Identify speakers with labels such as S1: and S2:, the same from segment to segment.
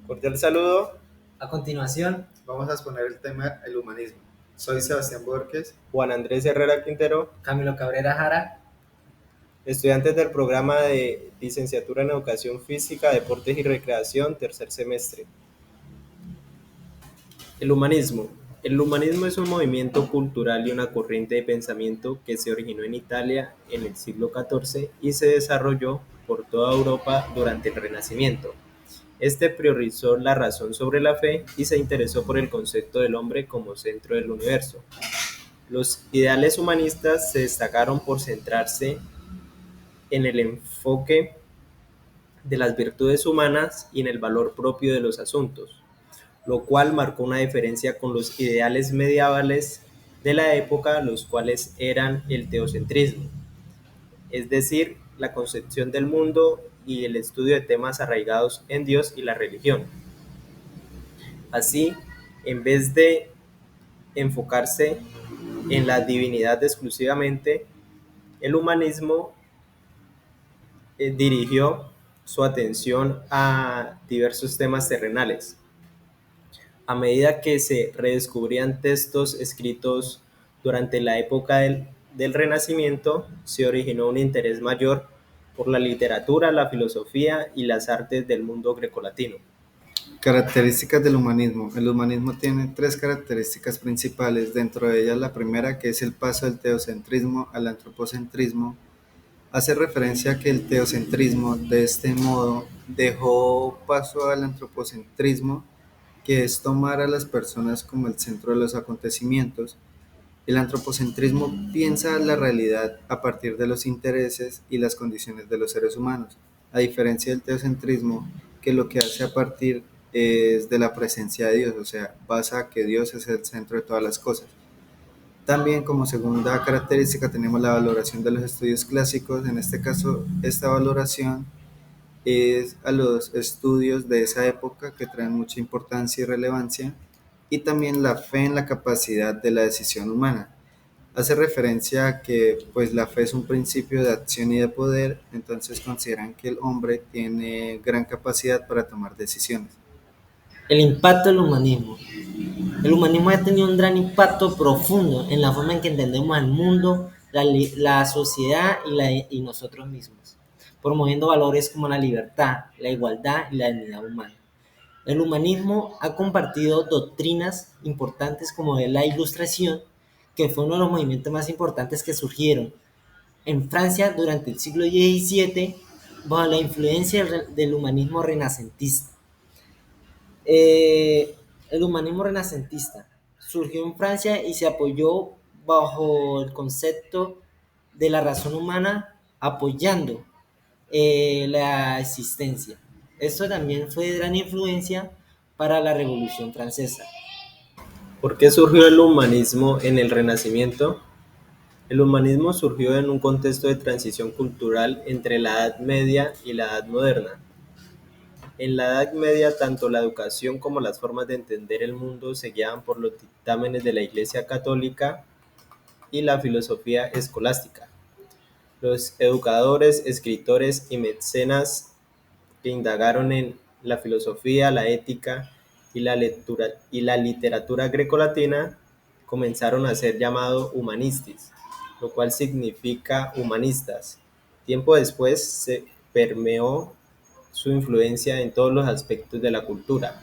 S1: Cordial saludo.
S2: A continuación,
S3: Vamos a exponer el tema el humanismo. Soy Sebastián Borges.
S1: Juan Andrés Herrera Quintero,
S2: Camilo Cabrera Jara.
S1: estudiantes del programa de Licenciatura en Educación Física, Deportes y Recreación, tercer semestre. El humanismo. El humanismo es un movimiento cultural y una corriente de pensamiento que se originó en Italia en el siglo XIV y se desarrolló por toda Europa durante el Renacimiento. Este priorizó la razón sobre la fe y se interesó por el concepto del hombre como centro del universo. Los ideales humanistas se destacaron por centrarse en el enfoque de las virtudes humanas y en el valor propio de los asuntos, lo cual marcó una diferencia con los ideales medievales de la época, los cuales eran el teocentrismo, es decir, la concepción del mundo y el estudio de temas arraigados en Dios y la religión. Así, en vez de enfocarse en la divinidad exclusivamente, el humanismo dirigió su atención a diversos temas terrenales. A medida que se redescubrían textos escritos durante la época del Renacimiento, se originó un interés mayor por la literatura, la filosofía y las artes del mundo grecolatino.
S3: Características del humanismo. El humanismo tiene tres características principales. Dentro de ellas, la primera, que es el paso del teocentrismo al antropocentrismo, hace referencia a que el teocentrismo, de este modo, dejó paso al antropocentrismo, que es tomar a las personas como el centro de los acontecimientos. El antropocentrismo piensa la realidad a partir de los intereses y las condiciones de los seres humanos, a diferencia del teocentrismo, que lo que hace a partir es de la presencia de Dios, o sea, basa a que Dios es el centro de todas las cosas. También como segunda característica tenemos la valoración de los estudios clásicos. En este caso, esta valoración es a los estudios de esa época que traen mucha importancia y relevancia, y también la fe en la capacidad de la decisión humana. Hace referencia a que pues la fe es un principio de acción y de poder, entonces consideran que el hombre tiene gran capacidad para tomar decisiones.
S2: El impacto del humanismo. El humanismo ha tenido un gran impacto profundo en la forma en que entendemos al mundo, la sociedad y nosotros mismos, promoviendo valores como la libertad, la igualdad y la dignidad humana. El humanismo ha compartido doctrinas importantes como es la Ilustración, que fue uno de los movimientos más importantes que surgieron en Francia durante el siglo XVII bajo la influencia del humanismo renacentista. El humanismo renacentista surgió en Francia y se apoyó bajo el concepto de la razón humana, apoyando la existencia. Esto también fue de gran influencia para la Revolución Francesa.
S1: ¿Por qué surgió el humanismo en el Renacimiento? El humanismo surgió en un contexto de transición cultural entre la Edad Media y la Edad Moderna. En la Edad Media, tanto la educación como las formas de entender el mundo se guiaban por los dictámenes de la Iglesia Católica y la filosofía escolástica. Los educadores, escritores y mecenas que indagaron en la filosofía, la ética y la literatura grecolatina comenzaron a ser llamados humanistas, lo cual significa humanistas. Tiempo después se permeó su influencia en todos los aspectos de la cultura.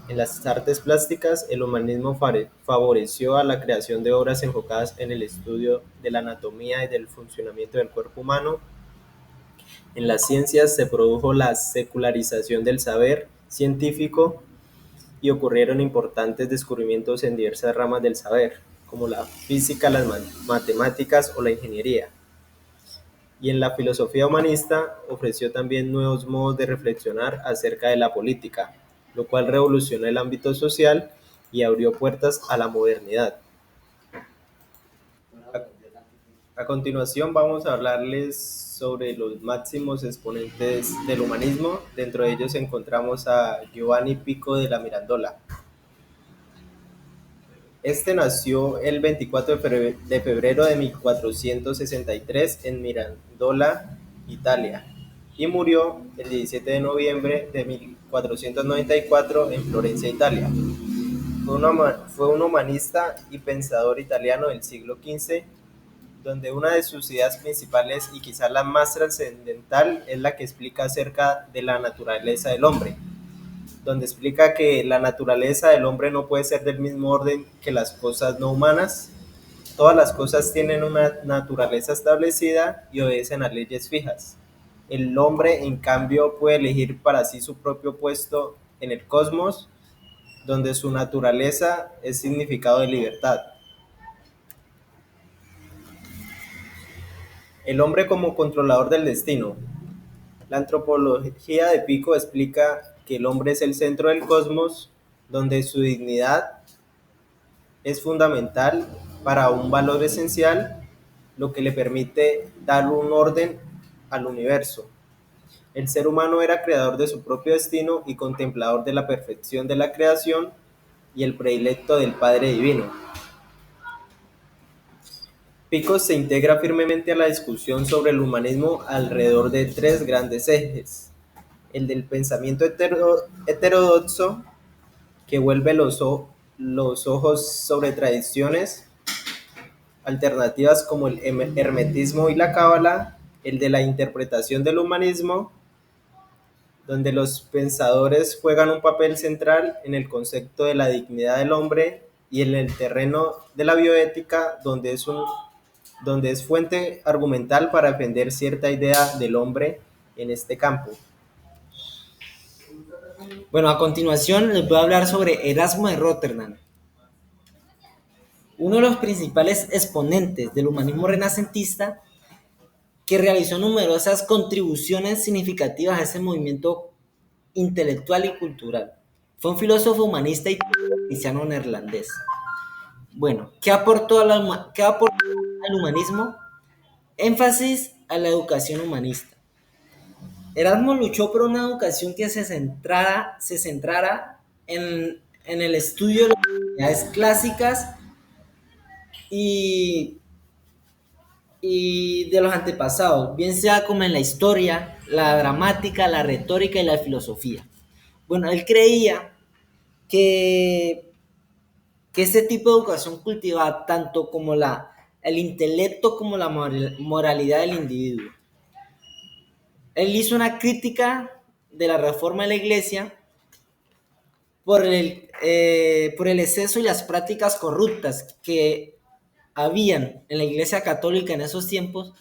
S1: En las artes plásticas, el humanismo favoreció a la creación de obras enfocadas en el estudio de la anatomía y del funcionamiento del cuerpo humano. En las ciencias se produjo la secularización del saber científico y ocurrieron importantes descubrimientos en diversas ramas del saber, como la física, las matemáticas o la ingeniería. Y en la filosofía humanista ofreció también nuevos modos de reflexionar acerca de la política, lo cual revolucionó el ámbito social y abrió puertas a la modernidad. A continuación vamos a hablarles sobre los máximos exponentes del humanismo. Dentro de ellos encontramos a Giovanni Pico de la Mirandola. Este nació el 24 de febrero de 1463 en Mirandola, Italia, y murió el 17 de noviembre de 494 en Florencia, Italia. Fue un humanista y pensador italiano del siglo XV, donde una de sus ideas principales y quizás la más trascendental es la que explica acerca de la naturaleza del hombre, donde explica que la naturaleza del hombre no puede ser del mismo orden que las cosas no humanas. Todas las cosas tienen una naturaleza establecida y obedecen a leyes fijas. El hombre, en cambio, puede elegir para sí su propio puesto en el cosmos, donde su naturaleza es significado de libertad. El hombre como controlador del destino. La antropología de Pico explica que el hombre es el centro del cosmos, donde su dignidad es fundamental para un valor esencial, lo que le permite dar un orden al universo. El ser humano era creador de su propio destino y contemplador de la perfección de la creación y el predilecto del Padre Divino. Pico se integra firmemente a la discusión sobre el humanismo alrededor de tres grandes ejes: el del pensamiento heterodoxo, que vuelve los ojos sobre tradiciones alternativas como el hermetismo y la cábala; el de la interpretación del humanismo, donde los pensadores juegan un papel central en el concepto de la dignidad del hombre; y en el terreno de la bioética, donde es fuente argumental para defender cierta idea del hombre en este campo.
S2: Bueno, a continuación les voy a hablar sobre Erasmo de Róterdam, uno de los principales exponentes del humanismo renacentista, que realizó numerosas contribuciones significativas a ese movimiento intelectual y cultural. Fue un filósofo humanista y cristiano neerlandés. Bueno, ¿qué aportó al humanismo? Énfasis a la educación humanista. Erasmo luchó por una educación que se centrara en el estudio de las actividades clásicas y de los antepasados, bien sea como en la historia, la gramática, la retórica y la filosofía. Bueno, él creía que ese tipo de educación cultivaba tanto como el intelecto como la moralidad del individuo. Él hizo una crítica de la reforma de la iglesia por el exceso y las prácticas corruptas que habían en la iglesia católica en esos tiempos,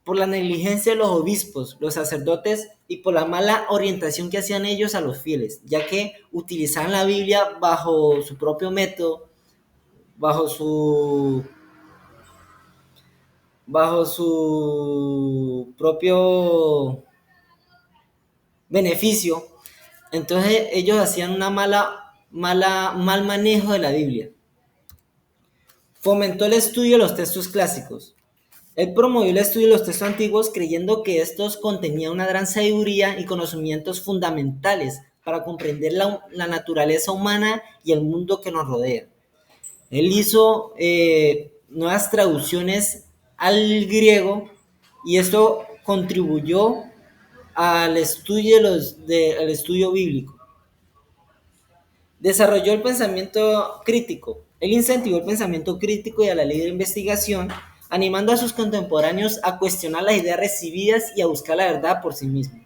S2: por la negligencia de los obispos, los sacerdotes y por la mala orientación que hacían ellos a los fieles, ya que utilizaban la Biblia bajo su propio método, bajo su propio beneficio. Entonces ellos hacían un mal manejo de la Biblia. Fomentó el estudio de los textos clásicos. Él promovió el estudio de los textos antiguos creyendo que estos contenían una gran sabiduría y conocimientos fundamentales para comprender la naturaleza humana y el mundo que nos rodea. Él hizo nuevas traducciones al griego y esto contribuyó al estudio bíblico. Desarrolló el pensamiento crítico. Él incentivó el pensamiento crítico y a la libre investigación, animando a sus contemporáneos a cuestionar las ideas recibidas y a buscar la verdad por sí mismos.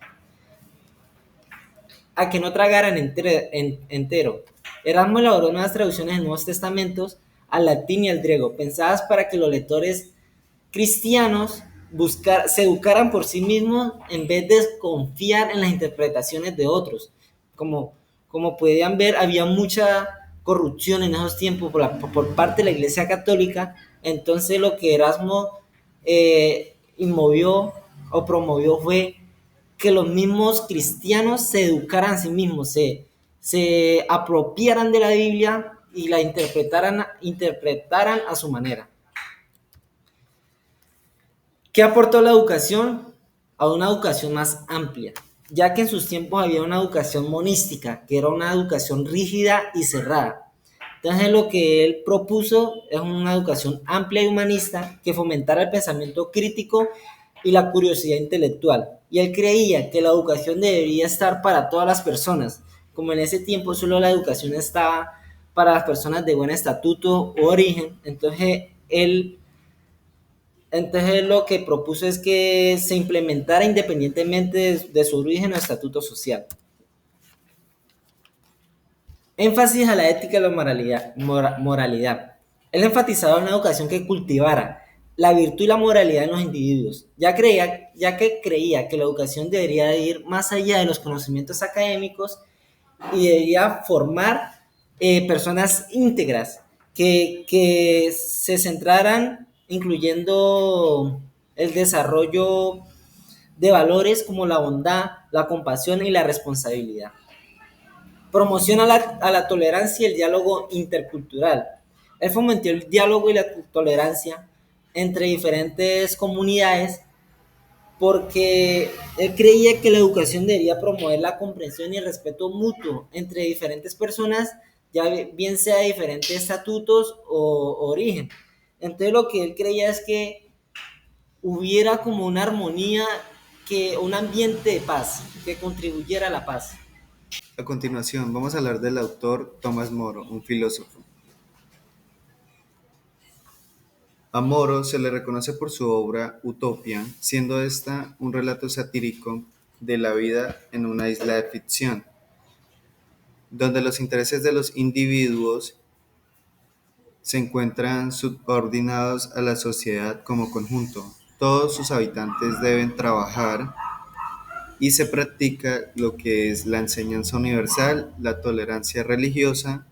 S2: A que no tragaran entero. Erasmo elaboró nuevas traducciones de Nuevos Testamentos al latín y al griego, pensadas para que los lectores cristianos se educaran por sí mismos en vez de confiar en las interpretaciones de otros. Como podían ver, había mucha corrupción en esos tiempos por parte de la Iglesia Católica. Entonces lo que Erasmo inmovió o promovió fue que los mismos cristianos se educaran a sí mismos, se apropiaran de la Biblia y la interpretaran a su manera. ¿Qué aportó la educación? A una educación más amplia, ya que en sus tiempos había una educación monística, que era una educación rígida y cerrada. Entonces lo que él propuso es una educación amplia y humanista que fomentara el pensamiento crítico y la curiosidad intelectual. Y él creía que la educación debería estar para todas las personas, como en ese tiempo solo la educación estaba para las personas de buen estatuto o origen. Entonces él lo que propuso es que se implementara independientemente de su origen o estatuto social. Énfasis a la ética y la moralidad. Él enfatizaba una educación que cultivara la virtud y la moralidad en los individuos, ya que creía que la educación debería ir más allá de los conocimientos académicos y debería formar personas íntegras que se centraran incluyendo el desarrollo de valores como la bondad, la compasión y la responsabilidad. Promociona a la tolerancia y el diálogo intercultural. Él fomentó el diálogo y la tolerancia entre diferentes comunidades porque él creía que la educación debería promover la comprensión y el respeto mutuo entre diferentes personas, ya bien sea de diferentes estatutos o origen. Entonces lo que él creía es que hubiera como una armonía, un ambiente de paz, que contribuyera a la paz.
S3: A continuación, vamos a hablar del autor Tomás Moro, un filósofo. A Moro se le reconoce por su obra Utopia, siendo esta un relato satírico de la vida en una isla de ficción, donde los intereses de los individuos se encuentran subordinados a la sociedad como conjunto. Todos sus habitantes deben trabajar y se practica lo que es la enseñanza universal, la tolerancia religiosa,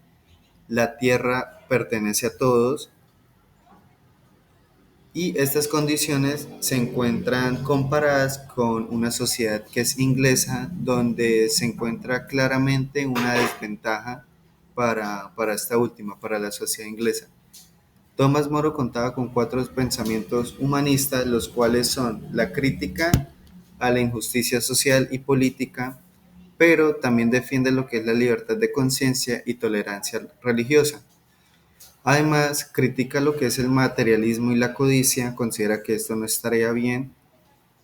S3: la tierra pertenece a todos y estas condiciones se encuentran comparadas con una sociedad que es inglesa, donde se encuentra claramente una desventaja para esta última, para la sociedad inglesa. Tomás Moro contaba con 4 pensamientos humanistas, los cuales son la crítica a la injusticia social y política, pero también defiende lo que es la libertad de conciencia y tolerancia religiosa. Además, critica lo que es el materialismo y la codicia, considera que esto no estaría bien,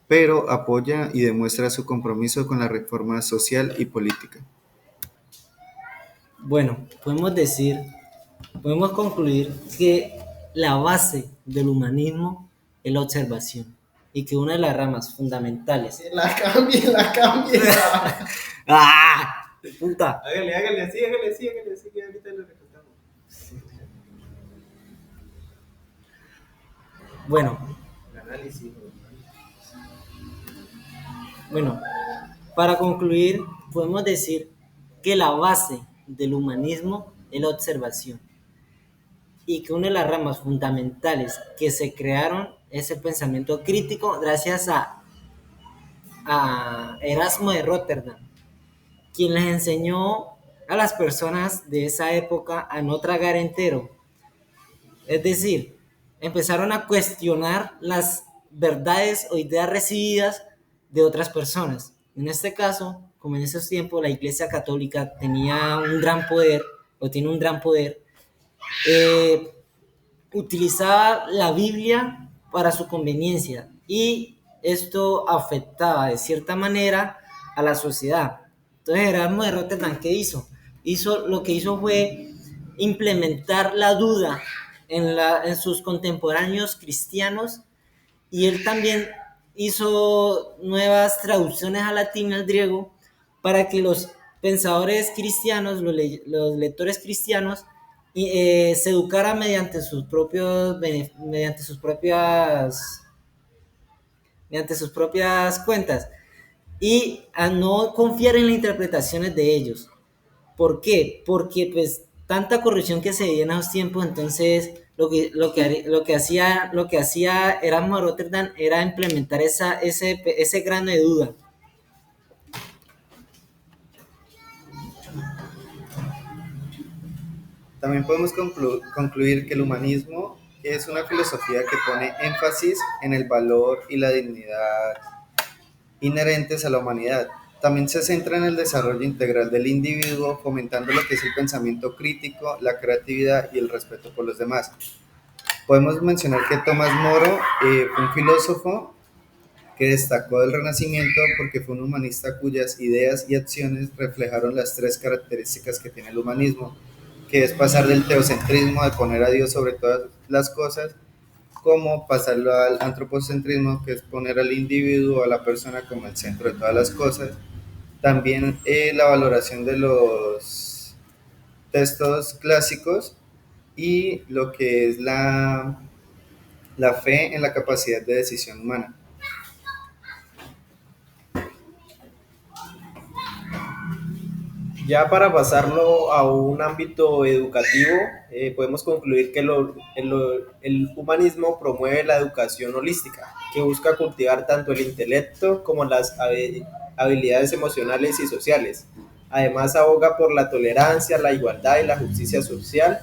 S3: pero apoya y demuestra su compromiso con la reforma social y política.
S2: Bueno, podemos concluir que la base del humanismo es la observación y que una de las ramas fundamentales.
S1: La cambie.
S2: ¡Ah! ¡Puta!
S1: Hágale así, que ahorita lo recortamos.
S2: Bueno,
S1: Análisis.
S2: Bueno, para concluir, podemos decir que la base del humanismo es la observación y que una de las ramas fundamentales que se crearon es el pensamiento crítico gracias a Erasmo de Rotterdam, quien les enseñó a las personas de esa época a no tragar entero. Es decir, empezaron a cuestionar las verdades o ideas recibidas de otras personas. En este caso, como en esos tiempos la Iglesia Católica tenía un gran poder, o tiene un gran poder, utilizaba la Biblia para su conveniencia y esto afectaba de cierta manera a la sociedad. Entonces Erasmo de Rotterdam, ¿qué hizo? Lo que hizo fue implementar la duda en sus contemporáneos cristianos, y él también hizo nuevas traducciones al latín y al griego para que los pensadores cristianos, los lectores cristianos, se educaran mediante sus propias cuentas y a no confiar en las interpretaciones de ellos. ¿Por qué? Porque pues tanta corrupción que se veía en esos tiempos, entonces lo que hacía Erasmo de Rotterdam era implementar ese grano de duda.
S3: También podemos concluir que el humanismo es una filosofía que pone énfasis en el valor y la dignidad inherentes a la humanidad. También se centra en el desarrollo integral del individuo, fomentando lo que es el pensamiento crítico, la creatividad y el respeto por los demás. Podemos mencionar que Tomás Moro fue un filósofo que destacó del Renacimiento porque fue un humanista cuyas ideas y acciones reflejaron las tres características que tiene el humanismo, que es pasar del teocentrismo, de poner a Dios sobre todas las cosas, como pasarlo al antropocentrismo, que es poner al individuo, a la persona como el centro de todas las cosas. También la valoración de los textos clásicos y lo que es la fe en la capacidad de decisión humana.
S1: Ya para pasarlo a un ámbito educativo, podemos concluir que el humanismo promueve la educación holística, que busca cultivar tanto el intelecto como las habilidades emocionales y sociales. Además, aboga por la tolerancia, la igualdad y la justicia social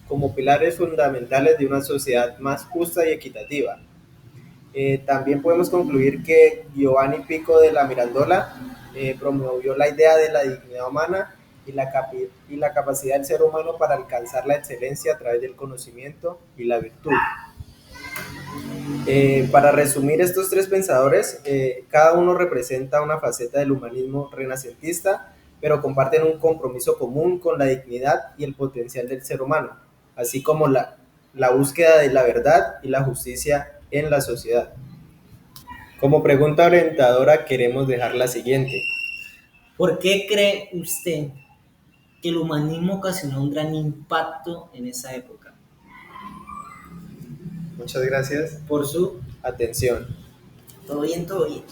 S1: como pilares fundamentales de una sociedad más justa y equitativa. También podemos concluir que Giovanni Pico de la Mirandola promovió la idea de la dignidad humana y la capacidad del ser humano para alcanzar la excelencia a través del conocimiento y la virtud. Para resumir estos tres pensadores, cada uno representa una faceta del humanismo renacentista, pero comparten un compromiso común con la dignidad y el potencial del ser humano, así como la búsqueda de la verdad y la justicia en la sociedad. Como pregunta orientadora queremos dejar la siguiente.
S2: ¿Por qué cree usted que el humanismo ocasionó un gran impacto en esa época?
S3: Muchas gracias
S1: Por su atención.
S2: Todo bien, todo bien.